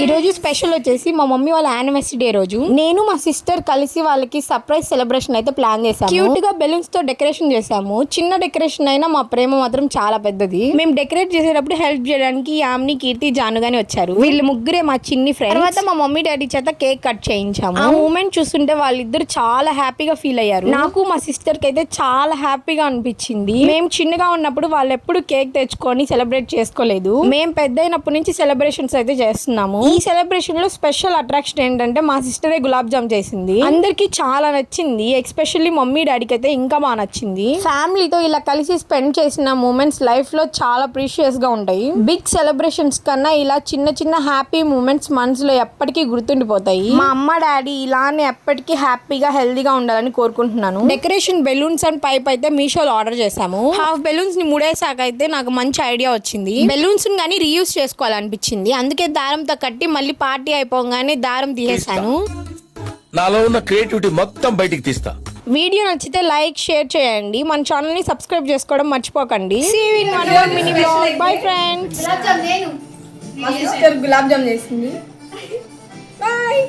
ఈ రోజు స్పెషల్ వచ్చేసి మా మమ్మీ వాళ్ళ యానివర్సరీ డే రోజు నేను మా సిస్టర్ కలిసి వాళ్ళకి సర్ప్రైజ్ సెలబ్రేషన్ అయితే ప్లాన్ చేసాము. క్యూట్ గా బెలూన్స్ తో డెకరేషన్ చేసాము. చిన్న డెకరేషన్ అయినా మా ప్రేమ మాత్రం చాలా పెద్దది. మేము డెకరేట్ చేసేటప్పుడు హెల్ప్ చేయడానికి యామ్ని, కీర్తి, జాను గాని వచ్చారు. వీళ్ళు ముగ్గురే మా చిన్ని ఫ్రెండ్స్. తర్వాత మా మమ్మీ డాడీ చేత కేక్ కట్ చేయించాము. ఆ మూమెంట్ చూస్తుంటే వాళ్ళిద్దరు చాలా హ్యాపీగా ఫీల్ అయ్యారు. నాకు మా సిస్టర్ కి అయితే చాలా హ్యాపీగా అనిపించింది. మేము చిన్నగా ఉన్నప్పుడు వాళ్ళు ఎప్పుడు కేక్ తెచ్చుకొని సెలబ్రేట్ చేసుకోలేదు. మేము పెద్ద అయినప్పటి నుంచి సెలబ్రేషన్స్ అయితే చేస్తున్నాము. ఈ సెలబ్రేషన్ లో స్పెషల్ అట్రాక్షన్ ఏంటంటే మా సిస్టరే గులాబ్ జామ్ చేసింది. అందరికి చాలా నచ్చింది. ఎస్పెషల్లీ మమ్మీ డాడీకి అయితే ఇంకా బాగా నచ్చింది. ఫ్యామిలీతో ఇలా కలిసి స్పెండ్ చేసిన మూమెంట్స్ లైఫ్ లో చాలా ప్రీషియస్ గా ఉంటాయి. బిగ్ సెలబ్రేషన్స్ కన్నా ఇలా చిన్న చిన్న హ్యాపీ మూమెంట్స్ మనసులో ఎప్పటికీ గుర్తుండిపోతాయి. మా అమ్మ డాడీ ఇలానే ఎప్పటికీ హ్యాపీగా హెల్దీగా ఉండాలని కోరుకుంటున్నాను. డెకరేషన్ బెలూన్స్ అండ్ పైప్ అయితే మీషోలో ఆర్డర్ చేసాము. హాఫ్ బెలూన్స్ ని ముడేసాక అయితే నాకు మంచి ఐడియా వచ్చింది. బెలూన్స్ కానీ రీయూజ్ చేసుకోవాలనిపించింది. అందుకే దారంతో కట్టి మళ్ళీ పార్టీ అయిపోగానే దారం తీసేసాను. నాలో ఉన్న క్రియేటివిటీ మొత్తం బయటికి తీస్తా. వీడియో నచ్చితే లైక్, షేర్ చేయండి. మన ఛానల్ ని సబ్స్క్రైబ్ చేసుకోవడం మర్చిపోకండి. Bye friends. మా సిస్టర్ గులాబ్ జామ్ చేసింది. బాయ్.